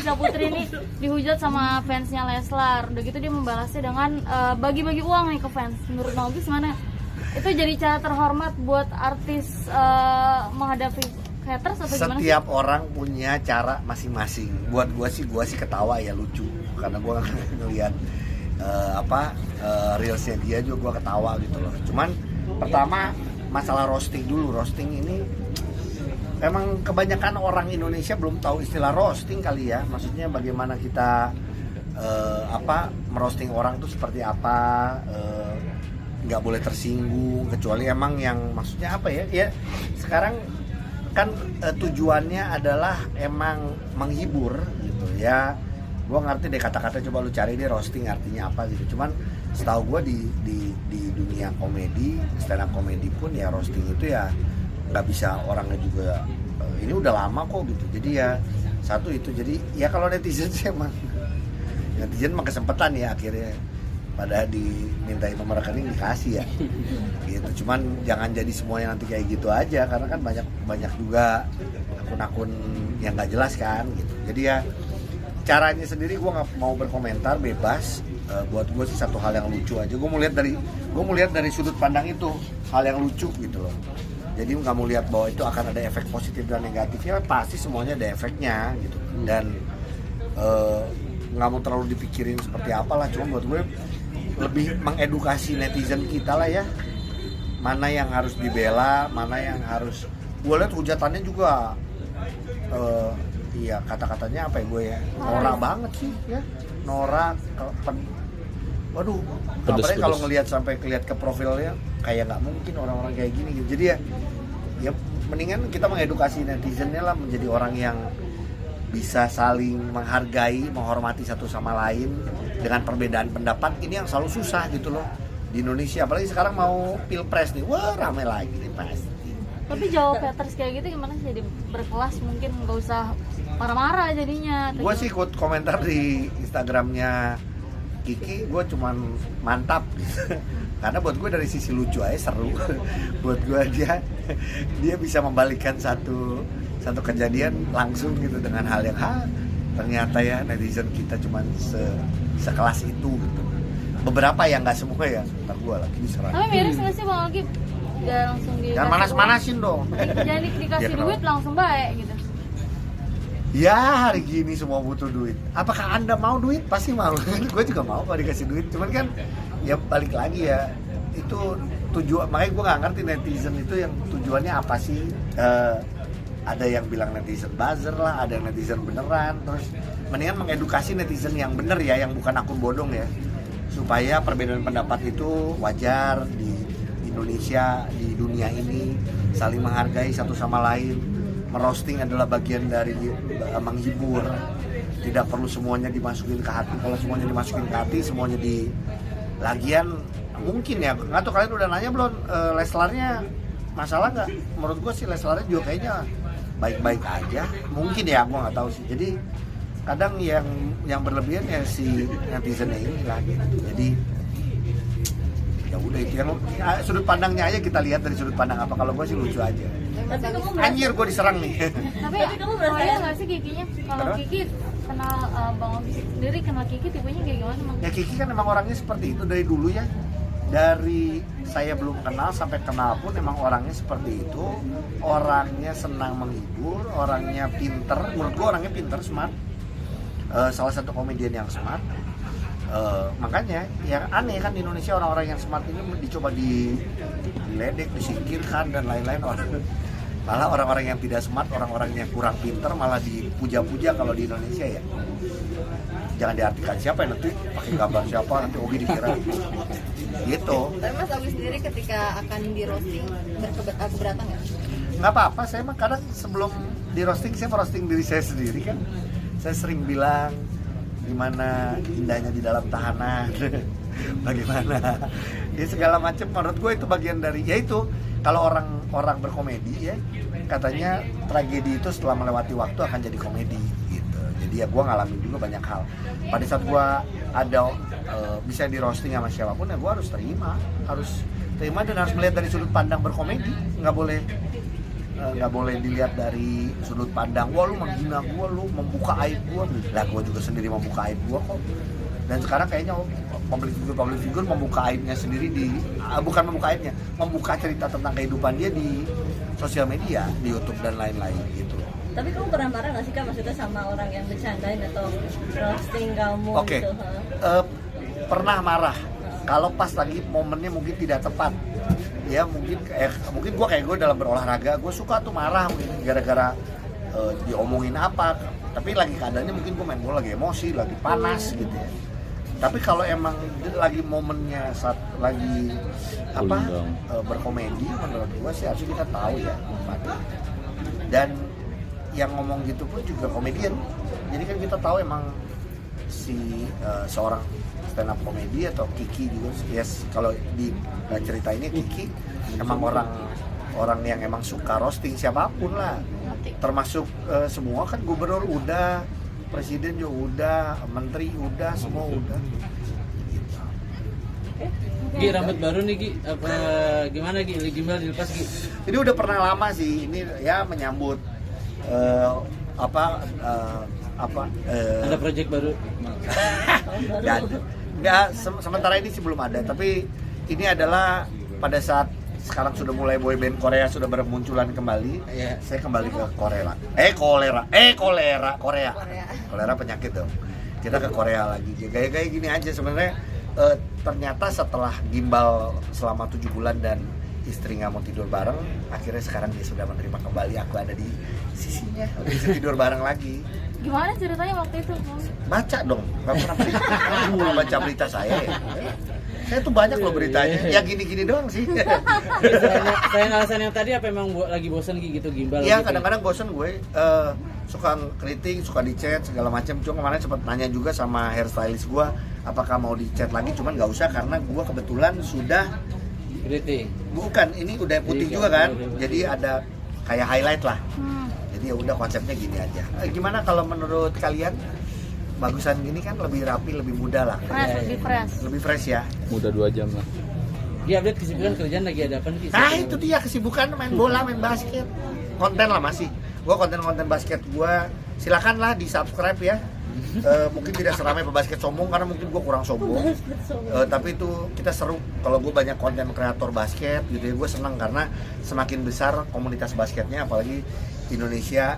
Gisa Putri ini dihujat sama fansnya Leslar. Udah gitu dia membalasnya dengan bagi-bagi uang nih ke fans. Menurut Bang Ogi gimana? Itu jadi cara terhormat buat artis menghadapi haters atau gimana? Setiap orang punya cara masing-masing. Buat gua sih ketawa ya, lucu. Karena gua ngeliat reelsnya dia juga gua ketawa gitu loh. Cuman pertama masalah roasting dulu. Roasting ini emang kebanyakan orang Indonesia belum tahu istilah roasting kali ya. Maksudnya bagaimana kita merosting orang tuh seperti apa, nggak boleh tersinggung, kecuali emang yang maksudnya apa ya sekarang kan tujuannya adalah emang menghibur gitu ya. Gua ngerti deh kata-kata, coba lu cari deh roasting artinya apa gitu. Cuman setahu gue di dunia komedi, stand up komedi pun ya roasting itu ya nggak bisa orangnya juga ini udah lama kok gitu. Jadi ya satu itu, jadi ya kalau netizen sih emang netizen mah kesempatan ya akhirnya pada dimintain nomor rekening dikasih ya gitu. Cuman jangan jadi semuanya nanti kayak gitu aja, karena kan banyak juga akun-akun yang nggak jelas kan gitu. Jadi ya caranya sendiri gue nggak mau berkomentar, bebas. Buat gue sih satu hal yang lucu aja. Gue mau lihat dari sudut pandang itu, hal yang lucu gitu loh. Jadi nggak mau lihat bahwa itu akan ada efek positif dan negatifnya. Pasti semuanya ada efeknya gitu. Dan nggak mau terlalu dipikirin seperti apalah. Cuma buat gue lebih mengedukasi netizen kita lah ya. Mana yang harus dibela, mana yang harus. Gue lihat hujatannya juga. Iya, kata-katanya apa ya gue ya, norak banget sih ya, norak. Waduh, apalagi kalau ngelihat sampai ngelihat ke profilnya kayak nggak mungkin orang-orang kayak gini gitu. Jadi ya mendingan kita mengedukasi netizennya lah, menjadi orang yang bisa saling menghargai, menghormati satu sama lain dengan perbedaan pendapat. Ini yang selalu susah gitu loh di Indonesia, apalagi sekarang mau pilpres nih, wah rame lagi nih pasti. Tapi jawab haters kayak gitu gimana sih? Jadi berkelas, mungkin nggak usah marah-marah jadinya. Gue sih ikut komentar di Instagramnya Kiki, gue cuman mantap gitu. Karena buat gue dari sisi lucu aja seru. Buat gue dia bisa membalikkan satu kejadian langsung gitu dengan hal yang ternyata ya netizen kita cuman sekelas itu gitu. Beberapa yang nggak semua ya, ntar gue lagi diserang. Tapi miris nggak sih Bang Ogi? Jangan langsung jangan manas-manasin dong. Jadi dikasih duit langsung baik gitu. Ya hari gini semua butuh duit. Apakah Anda mau duit? Pasti mau. Gue juga mau kalau dikasih duit. Cuman kan ya balik lagi ya, itu tujuan. Makanya gue nggak ngerti netizen itu yang tujuannya apa sih. Ada yang bilang netizen buzzer lah, ada yang netizen beneran. Terus mendingan mengedukasi netizen yang bener ya, yang bukan akun bodong ya, supaya perbedaan pendapat itu wajar di Indonesia, di dunia ini, saling menghargai satu sama lain. Merosting adalah bagian dari menghibur. Tidak perlu semuanya dimasukin ke hati. Kalau semuanya dimasukin ke hati, semuanya di lagian mungkin ya. Nggak tahu kalian udah nanya belum, Leslarnya masalah nggak? Menurut gue sih Leslarnya juga kayaknya baik-baik aja. Mungkin ya, gue nggak tahu sih. Jadi kadang yang berlebihan ya si netizennya ini lah gitu. Jadi ya udah itu yang sudut pandangnya aja, kita lihat dari sudut pandang apa. Kalau gue sih lucu aja. Anjir gue diserang nih. Tapi kamu percaya nggak sih Kikinya? Kalau Kiki kenal Bang Ogi sendiri, kenal Kiki tipenya kayak gimana Bang? Ya Kiki kan emang orangnya seperti itu dari dulu ya. Dari saya belum kenal sampai kenal pun emang orangnya seperti itu. Orangnya senang menghibur, orangnya pinter. Menurut gue orangnya pinter, smart. Salah satu komedian yang smart. Makanya yang aneh kan di Indonesia orang-orang yang smart ini dicoba diledek, disingkirkan dan lain-lain. Malah orang-orang yang tidak smart, orang-orang yang kurang pinter malah dipuja-puja kalau di Indonesia ya. Jangan diartikan siapa yang nanti pakai gambar siapa, nanti Ogi dikira gitu. Tapi Mas Ogi sendiri ketika akan di roasting keberatan nggak? Nggak apa-apa, saya mah kadang sebelum di roasting saya merosting diri saya sendiri kan. Saya sering bilang gimana indahnya di dalam tahanan, bagaimana ya segala macam. Menurut gue itu bagian dari, yaitu kalau orang berkomedi ya katanya tragedi itu setelah melewati waktu akan jadi komedi gitu. Jadi ya gue ngalamin juga banyak hal. Pada saat gue ada bisa di roasting sama siapapun ya gue harus terima dan harus melihat dari sudut pandang berkomedi. Nggak boleh nggak boleh dilihat dari sudut pandang wah lu menghina gua, lu membuka aib gua. Lah gua juga sendiri membuka aib gua kok. Dan sekarang kayaknya public figure membuka aibnya sendiri bukan membuka aibnya, membuka cerita tentang kehidupan dia di sosial media, di YouTube dan lain-lain gitu. Tapi kamu pernah marah nggak sih Kak, maksudnya sama orang yang bercandain atau roasting kamu Oke. gitu? Pernah marah kalau pas lagi momennya mungkin tidak tepat. Ya mungkin gue kayak gue dalam berolahraga gue suka tuh marah mungkin gara-gara diomongin apa, tapi lagi keadaannya mungkin gue main bola lagi emosi, lagi panas gitu ya. Tapi kalau emang lagi momennya saat lagi berkomedi, menurut gue sih harusnya kita tahu ya. Dan yang ngomong gitu pun juga komedian, jadi kan kita tahu emang si seorang stand up komedi atau Kiki juga, yes, kalau di cerita ini Kiki emang orang yang emang suka roasting siapapun lah, termasuk semua kan, gubernur udah, presiden juga udah, menteri udah, semua udah. Gi, rambut baru nih Gi, apa gimana Gi, gimbal dilepas Gi? Ini udah pernah lama sih, ini ya menyambut ada project baru? Nggak, sementara ini sih belum ada, tapi ini adalah pada saat sekarang sudah mulai boyband Korea sudah bermunculan kembali. Yeah. Saya kembali ke Korea. Kolera penyakit dong. Kita ke Korea lagi. Gaya-gaya gini aja sebenarnya. Ternyata setelah gimbal selama 7 bulan dan istri nggak mau tidur bareng, akhirnya sekarang dia sudah menerima kembali aku ada di sisinya, bisa tidur bareng lagi. Gimana ceritanya waktu itu? Baca dong, nggak pernah baca berita saya ya. Saya tuh banyak loh beritanya, ya gini-gini doang sih. Selain alasan yang tadi, apa emang lagi bosan gitu gimbal? Iya, kadang-kadang bosan gue, suka keriting, suka di chat segala macam. Cuma kemarin sempat nanya juga sama hairstylist gue, apakah mau di chat lagi, cuman nggak usah karena gue kebetulan sudah keriting. Bukan, ini udah putih juga kan, jadi ada kayak highlight lah. Jadi ya udah konsepnya gini aja. Gimana kalau menurut kalian? Bagusan gini kan lebih rapi, lebih muda lah. Lebih fresh ya. Muda 2 jam lah. Dia update kesibukan kerjaan lagi ada apa nih? Nah itu dia kesibukan main bola, main basket. Konten lah masih. Gua konten-konten basket gua silakan lah di subscribe ya. Mungkin tidak seramai pebasket sombong karena mungkin gua kurang sombong. Tapi itu kita seru kalau gua banyak konten kreator basket gitu ya. Gua senang karena semakin besar komunitas basketnya, apalagi Indonesia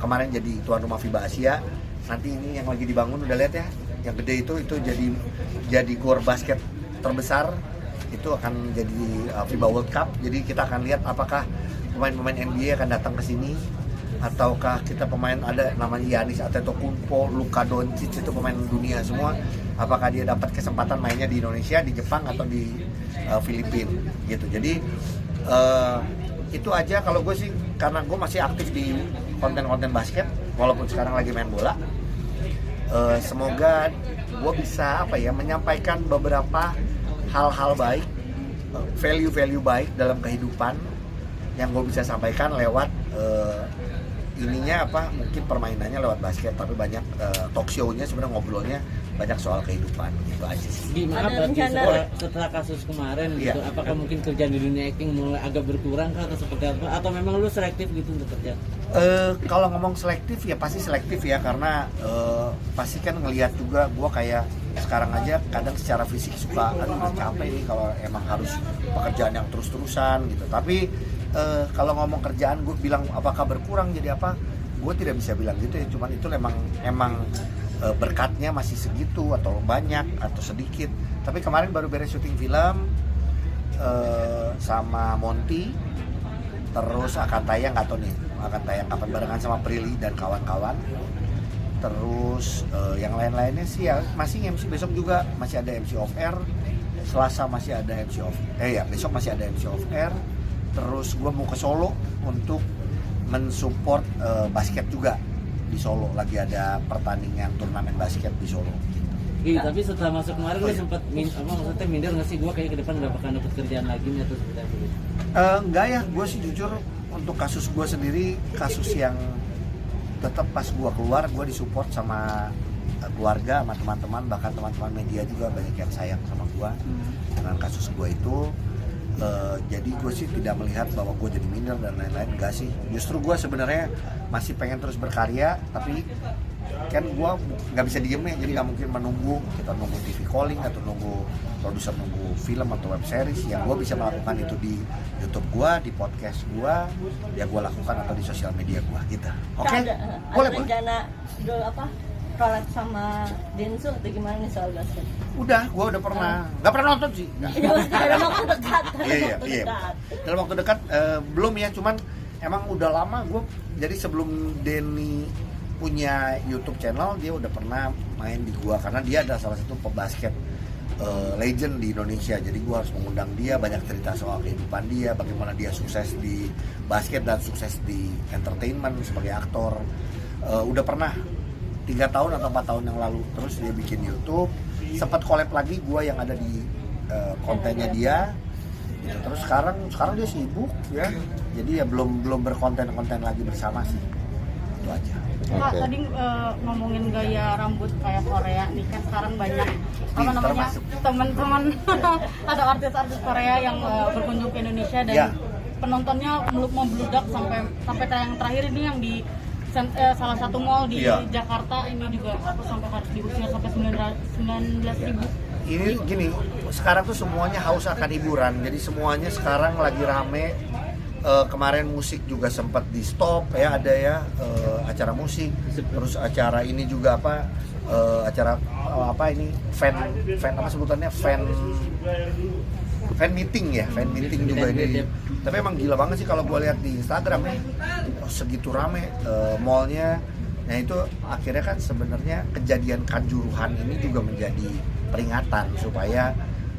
kemarin jadi tuan rumah FIBA Asia. Nanti ini yang lagi dibangun udah lihat ya, yang gede itu jadi gor basket terbesar, itu akan jadi FIBA World Cup. Jadi kita akan lihat apakah pemain-pemain NBA akan datang ke sini ataukah kita pemain ada namanya Giannis Antetokounmpo, Luka Doncic, itu pemain dunia semua, apakah dia dapat kesempatan mainnya di Indonesia, di Jepang atau di Filipina gitu. Jadi itu aja kalau gue sih, karena gue masih aktif di konten-konten basket walaupun sekarang lagi main bola. Semoga gue bisa menyampaikan beberapa hal-hal baik, value-value baik dalam kehidupan yang gue bisa sampaikan lewat mungkin permainannya lewat basket, tapi banyak talk show-nya sebenarnya ngobrolnya banyak soal kehidupan gitu aja sih. Gimana setelah kasus kemarin gitu, apakah mungkin kerjaan di dunia acting mulai agak berkurang kah atau seperti apa, atau memang lu selektif gitu untuk kerja? Kalau ngomong selektif ya pasti selektif ya, karena pasti kan ngelihat juga gue kayak sekarang aja kadang secara fisik suka udah capek nih kalau emang harus pekerjaan yang terus-terusan gitu. Tapi kalau ngomong kerjaan gue bilang apakah berkurang jadi apa, gue tidak bisa bilang gitu ya, cuman itu emang berkatnya masih segitu atau banyak atau sedikit. Tapi kemarin baru beres syuting film sama Monty, terus akan tayang kapan barengan sama Prilly dan kawan-kawan. Terus yang lain-lainnya sih ya masih MC, besok juga masih ada MC off air, Selasa masih ada MC off besok masih ada MC off air. Terus gue mau ke Solo untuk mensupport basket juga. Di Solo lagi ada pertandingan turnamen basket di Solo gitu. Iya, tapi setelah masuk kemarin lu sempat maksudnya minder nggak sih, gue kayak ke depan nggak bakal dapet kerjaan lagi nih atau seperti apa? Enggak ya, gue sih jujur untuk kasus gue sendiri, kasus yang tetap pas gue keluar gue disupport sama keluarga, sama teman-teman, bahkan teman-teman media juga banyak yang sayang sama gue dengan kasus gue itu. Jadi gue sih tidak melihat bahwa gue jadi minder dan lain-lain, enggak sih. Justru gue sebenarnya masih pengen terus berkarya, tapi kan gue nggak bisa diem ya, jadi nggak mungkin menunggu kita nunggu TV calling atau nunggu produser nunggu film atau web series. Yang gue bisa melakukan itu di YouTube gue, di podcast gue, ya gue lakukan atau di sosial media gue gitu. Oke, Ada boleh. rencana dulu apa collab sama Densu atau gimana nih soal basket? Udah, gue udah pernah, nggak pernah nonton sih. Nggak. Ya maksudnya dalam waktu dekat. Iya. Dalam waktu dekat belum ya, cuman emang udah lama gue. Jadi sebelum Denny punya YouTube channel, dia udah pernah main di gua karena dia adalah salah satu pebasket legend di Indonesia. Jadi gua harus mengundang dia, banyak cerita soal kehidupan dia, bagaimana dia sukses di basket dan sukses di entertainment sebagai aktor. Udah pernah 3 tahun atau 4 tahun yang lalu. Terus dia bikin YouTube, sempat collab lagi gua yang ada di kontennya dia. Gitu. Terus sekarang dia sibuk ya. Jadi ya belum berkonten lagi bersama sih. Itu aja. Kak, tadi ngomongin gaya rambut kayak Korea nih, kan sekarang banyak apa namanya teman-teman atau artis-artis Korea yang berkunjung ke Indonesia dan penontonnya membludak sampai tayang terakhir ini yang di salah satu mall di Jakarta ini juga sampai harus diusir sampai 19.000. Ini gini, sekarang tuh semuanya haus akan hiburan, jadi semuanya sekarang lagi rame. Kemarin musik juga sempat di stop ya, ada ya acara musik, terus acara ini juga acara ini fan apa sebutannya, fan meeting juga ini. Tapi emang gila banget sih kalau gue lihat di Instagram ya, segitu rame mallnya. Nah itu akhirnya kan sebenarnya kejadian Kanjuruhan ini juga menjadi peringatan supaya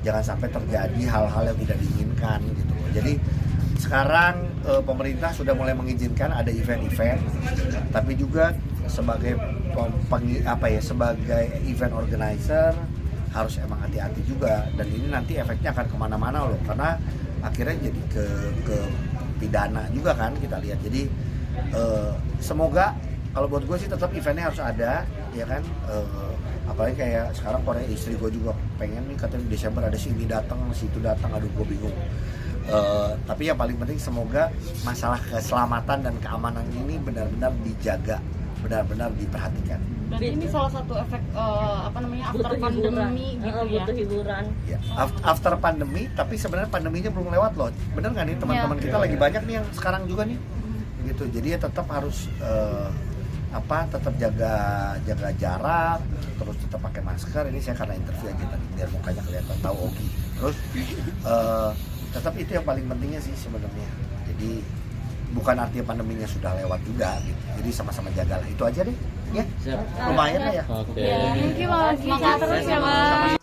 jangan sampai terjadi hal-hal yang tidak diinginkan gitu. Jadi sekarang pemerintah sudah mulai mengizinkan ada event-event, tapi juga sebagai sebagai event organizer harus emang hati-hati juga, dan ini nanti efeknya akan kemana-mana loh, karena akhirnya jadi ke pidana juga kan kita lihat. Jadi semoga, kalau buat gue sih tetap eventnya harus ada ya kan, apalagi kayak sekarang Korea, istri gue juga pengen nih katanya Desember ada si ini datang, si itu datang, aduh gue bingung. Tapi yang paling penting semoga masalah keselamatan dan keamanan ini benar-benar dijaga, benar-benar diperhatikan. Dan ini salah satu efek after pandemi gitu ya. Butuh hiburan. Ya, after pandemi, tapi sebenarnya pandeminya belum lewat loh. Bener nggak nih teman-teman kita lagi banyak nih yang sekarang juga nih. Gitu. Jadi ya tetap harus tetap jaga jarak, terus tetap pakai masker. Ini saya karena interview aja tadi biar mukanya kelihatan tahu Oki. Terus tetap itu yang paling pentingnya sih sebenarnya. Jadi bukan artinya pandeminya sudah lewat juga gitu. Jadi sama-sama jagalah, itu aja deh ya. Lumayan lah ya. Oke. Thank you Mas. Semangat terus ya Mas.